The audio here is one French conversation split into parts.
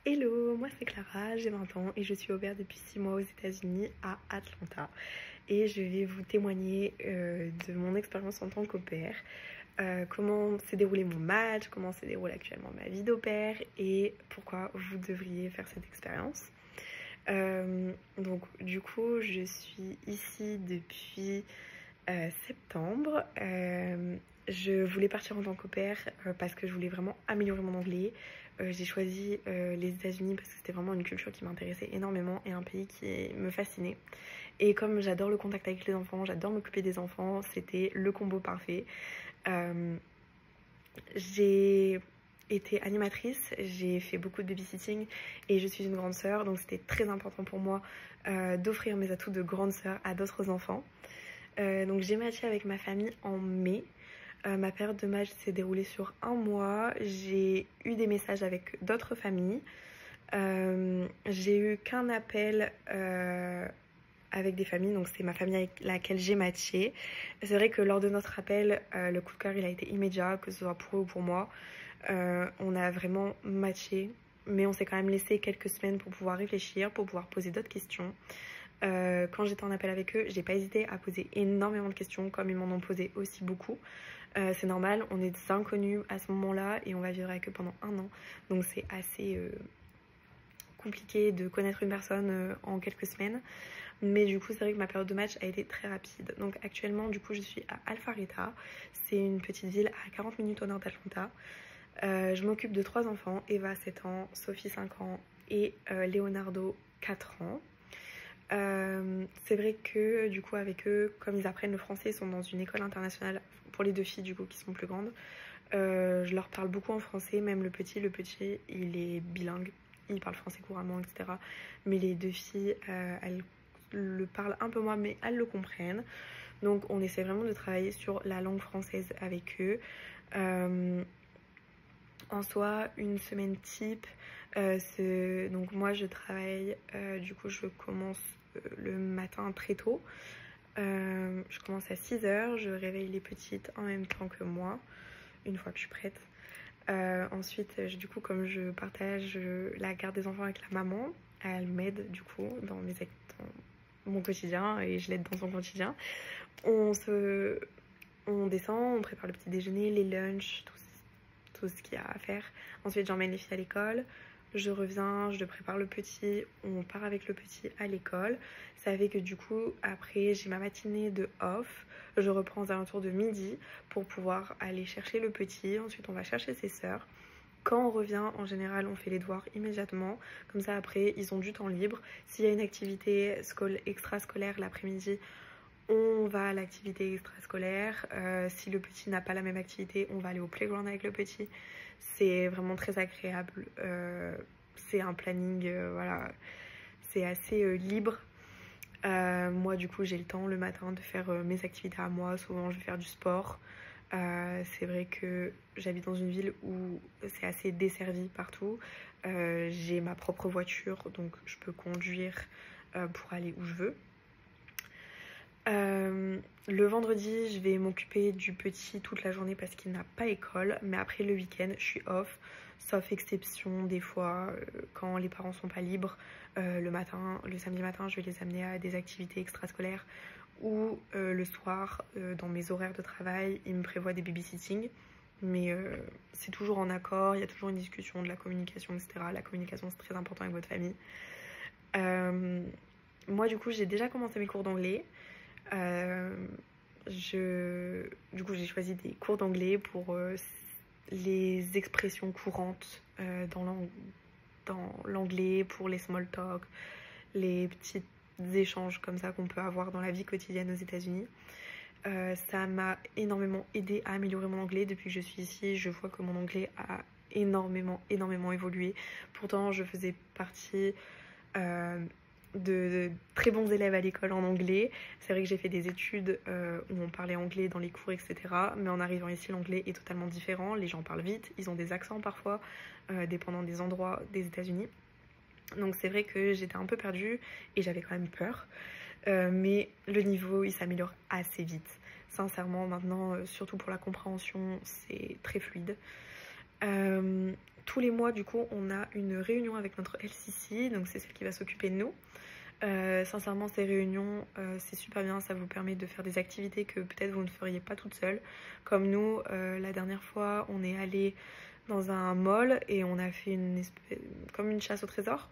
Hello, moi c'est Clara, j'ai 20 ans et je suis au pair depuis 6 mois aux États-Unis à Atlanta. Et je vais vous témoigner de mon expérience en tant qu'au pair, comment s'est déroulé mon match, comment s'est déroulée actuellement ma vie d'au pair et pourquoi vous devriez faire cette expérience. Donc du coup, je suis ici depuis septembre. Je voulais partir en tant qu'au pair parce que je voulais vraiment améliorer mon anglais. J'ai choisi les États-Unis parce que c'était vraiment une culture qui m'intéressait énormément et un pays qui me fascinait. Et comme j'adore le contact avec les enfants, j'adore m'occuper des enfants, c'était le combo parfait. J'ai été animatrice, j'ai fait beaucoup de babysitting et je suis une grande sœur, donc c'était très important pour moi d'offrir mes atouts de grande sœur à d'autres enfants. Donc j'ai matché avec ma famille en mai. Ma période de match s'est déroulée sur un mois. J'ai eu des messages avec d'autres familles. J'ai eu qu'un appel avec des familles, donc c'est ma famille avec laquelle j'ai matché. C'est vrai que lors de notre appel, le coup de cœur il a été immédiat, que ce soit pour eux ou pour moi. On a vraiment matché, mais on s'est quand même laissé quelques semaines pour pouvoir réfléchir, pour pouvoir poser d'autres questions. Quand j'étais en appel avec eux, j'ai pas hésité à poser énormément de questions, comme ils m'en ont posé aussi beaucoup. C'est normal, on est des inconnus à ce moment-là et on va vivre avec eux pendant un an. Donc c'est assez compliqué de connaître une personne en quelques semaines. Mais du coup, c'est vrai que ma période de match a été très rapide. Donc actuellement, du coup, je suis à Alpharetta. C'est une petite ville à 40 minutes au nord d'Atlanta. Je m'occupe de 3 enfants, Eva 7 ans, Sophie 5 ans et Leonardo 4 ans. C'est vrai que du coup avec eux, comme ils apprennent le français, ils sont dans une école internationale pour les 2 filles du coup qui sont plus grandes. Je leur parle beaucoup en français, même le petit il est bilingue, il parle français couramment, etc. Mais les 2 filles, elles le parlent un peu moins, mais elles le comprennent. Donc on essaie vraiment de travailler sur la langue française avec eux. En soi, une semaine type, donc moi je travaille, du coup je commence le matin très tôt. Je commence à 6 h, je réveille les petites en même temps que moi, une fois que je suis prête. Ensuite, du coup, comme je partage la garde des enfants avec la maman, elle m'aide du coup dans mon quotidien et je l'aide dans son quotidien. On descend, on prépare le petit déjeuner, les lunchs, tout ce qu'il y a à faire. Ensuite, j'emmène les filles à l'école. Je reviens, je prépare le petit, on part avec le petit à l'école. Ça fait que du coup, après, j'ai ma matinée de off. Je reprends aux alentours de midi pour pouvoir aller chercher le petit. Ensuite, on va chercher ses sœurs. Quand on revient, en général, on fait les devoirs immédiatement. Comme ça, après, ils ont du temps libre. S'il y a une activité extrascolaire l'après-midi, on va à l'activité extrascolaire. Si le petit n'a pas la même activité, on va aller au playground avec le petit. C'est vraiment très agréable. C'est un planning, voilà, c'est assez libre. Moi, du coup, j'ai le temps le matin de faire mes activités à moi. Souvent, je vais faire du sport. C'est vrai que j'habite dans une ville où c'est assez desservi partout. J'ai ma propre voiture, donc je peux conduire pour aller où je veux. Le vendredi, je vais m'occuper du petit toute la journée parce qu'il n'a pas école. Mais après le week-end, je suis off. Sauf exception, des fois, quand les parents sont pas libres, le samedi matin, je vais les amener à des activités extrascolaires. Ou le soir, dans mes horaires de travail, ils me prévoient des babysitting. Mais c'est toujours en accord, il y a toujours une discussion, de la communication, etc. La communication, c'est très important avec votre famille. Moi, du coup, j'ai déjà commencé mes cours d'anglais. Du coup, j'ai choisi des cours d'anglais pour les expressions courantes dans l'anglais, pour les small talk, les petits échanges comme ça qu'on peut avoir dans la vie quotidienne aux États-Unis. Ça m'a énormément aidé à améliorer mon anglais. Depuis que je suis ici, je vois que mon anglais a énormément évolué. Pourtant, je faisais partie de très bons élèves à l'école en anglais. C'est vrai que j'ai fait des études où on parlait anglais dans les cours, etc. Mais en arrivant ici, l'anglais est totalement différent. Les gens parlent vite, ils ont des accents parfois, dépendant des endroits des États-Unis. Donc c'est vrai que j'étais un peu perdue et j'avais quand même peur. Mais le niveau, il s'améliore assez vite. Sincèrement, maintenant, surtout pour la compréhension, c'est très fluide. tous les mois du coup on a une réunion avec notre LCC, donc c'est celle qui va s'occuper de nous. Sincèrement ces réunions c'est super bien, ça vous permet de faire des activités que peut-être vous ne feriez pas toute seule. Comme nous, la dernière fois on est allé dans un mall et on a fait comme une chasse au trésor.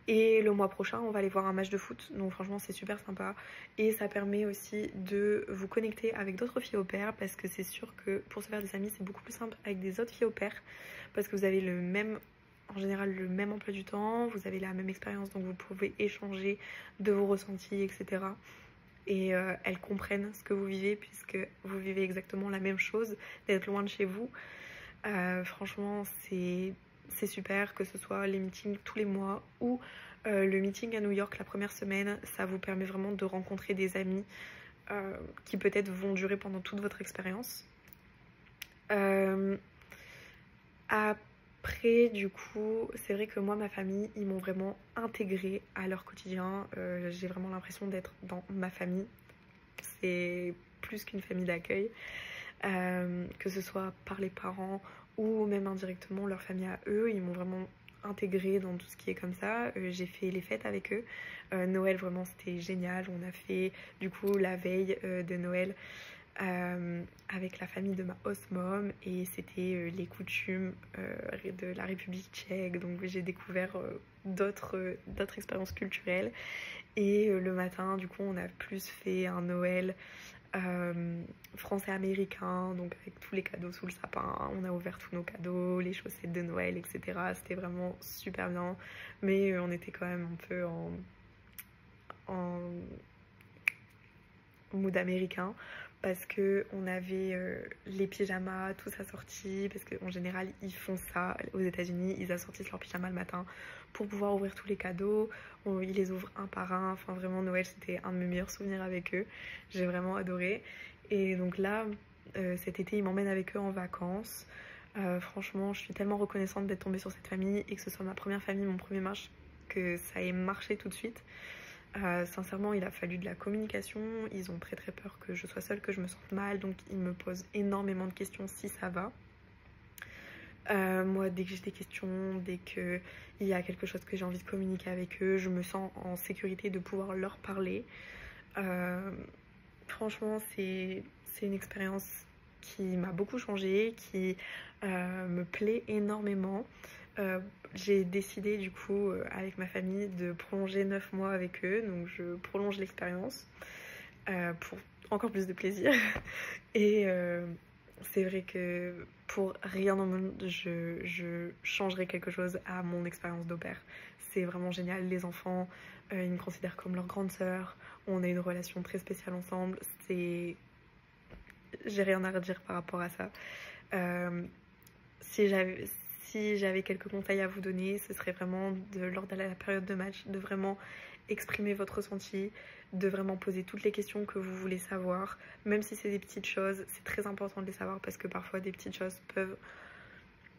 Et le mois prochain, on va aller voir un match de foot. Donc franchement, c'est super sympa. Et ça permet aussi de vous connecter avec d'autres filles au pair. Parce que c'est sûr que pour se faire des amis, c'est beaucoup plus simple avec des autres filles au pair. Parce que vous avez en général le même emploi du temps. Vous avez la même expérience. Donc vous pouvez échanger de vos ressentis, etc. Et elles comprennent ce que vous vivez. Puisque vous vivez exactement la même chose. D'être loin de chez vous. Franchement, c'est super, que ce soit les meetings tous les mois ou le meeting à New York la première semaine. Ça vous permet vraiment de rencontrer des amis qui peut-être vont durer pendant toute votre expérience. Après, du coup, c'est vrai que moi, ma famille, ils m'ont vraiment intégrée à leur quotidien. J'ai vraiment l'impression d'être dans ma famille. C'est plus qu'une famille d'accueil. Que ce soit par les parents ou même indirectement leur famille à eux, ils m'ont vraiment intégrée dans tout ce qui est comme ça. J'ai fait les fêtes avec eux. Noël, vraiment, c'était génial. On a fait du coup la veille de Noël avec la famille de ma host mom et c'était les coutumes de la République tchèque. Donc j'ai découvert d'autres expériences culturelles. Et le matin, du coup, on a plus fait un Noël français-américain, donc avec tous les cadeaux sous le sapin. On a ouvert tous nos cadeaux, les chaussettes de Noël, etc. C'était vraiment super bien, mais on était quand même un peu en mood américain parce que on avait les pyjamas tous assortis, parce qu'en général ils font ça aux États-Unis, ils assortissent leurs pyjamas le matin pour pouvoir ouvrir tous les cadeaux. Ils les ouvrent un par un. Enfin vraiment, Noël c'était un de mes meilleurs souvenirs avec eux, j'ai vraiment adoré. Et donc là cet été ils m'emmènent avec eux en vacances. Franchement, je suis tellement reconnaissante d'être tombée sur cette famille et que ce soit ma première famille, mon premier match, que ça ait marché tout de suite. Sincèrement, il a fallu de la communication. Ils ont très peur que je sois seule, que je me sente mal, donc ils me posent énormément de questions si ça va. Moi, dès que j'ai des questions, dès qu'il y a quelque chose que j'ai envie de communiquer avec eux, je me sens en sécurité de pouvoir leur parler. Franchement, c'est une expérience qui m'a beaucoup changé, qui me plaît énormément. J'ai décidé du coup avec ma famille de prolonger 9 mois avec eux, donc je prolonge l'expérience pour encore plus de plaisir. Et c'est vrai que pour rien au monde je changerai quelque chose à mon expérience d'au pair. C'est vraiment génial. Les enfants ils me considèrent comme leur grande sœur, on a une relation très spéciale ensemble. J'ai rien à redire par rapport à ça. Si j'avais quelques conseils à vous donner, ce serait vraiment lors de la période de match, de vraiment exprimer votre ressenti, de vraiment poser toutes les questions que vous voulez savoir. Même si c'est des petites choses, c'est très important de les savoir parce que parfois des petites choses peuvent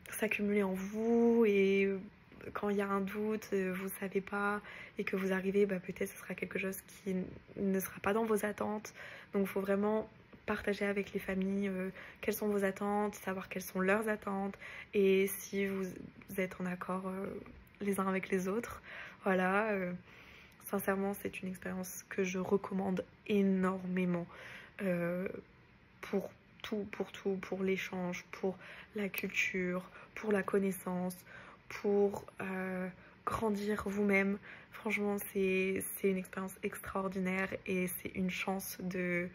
s'accumuler en vous et quand il y a un doute, vous ne savez pas et que vous arrivez, peut-être ce sera quelque chose qui ne sera pas dans vos attentes. Donc il faut vraiment partager avec les familles quelles sont vos attentes, savoir quelles sont leurs attentes et si vous êtes en accord les uns avec les autres. Voilà, sincèrement c'est une expérience que je recommande énormément pour tout, pour l'échange, pour la culture, pour la connaissance, pour grandir vous-même. Franchement c'est une expérience extraordinaire et c'est une chance de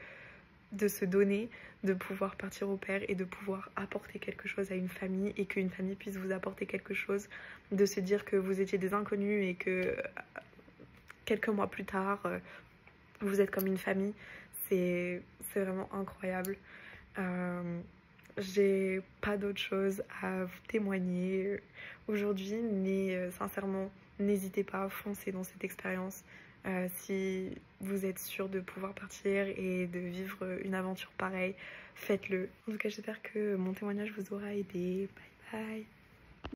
se donner, de pouvoir partir au pair et de pouvoir apporter quelque chose à une famille et qu'une famille puisse vous apporter quelque chose, de se dire que vous étiez des inconnus et que quelques mois plus tard vous êtes comme une famille. C'est vraiment incroyable. J'ai pas d'autre chose à vous témoigner aujourd'hui, mais sincèrement n'hésitez pas à foncer dans cette expérience. Si vous êtes sûr de pouvoir partir et de vivre une aventure pareille, faites-le. En tout cas, j'espère que mon témoignage vous aura aidé. Bye bye.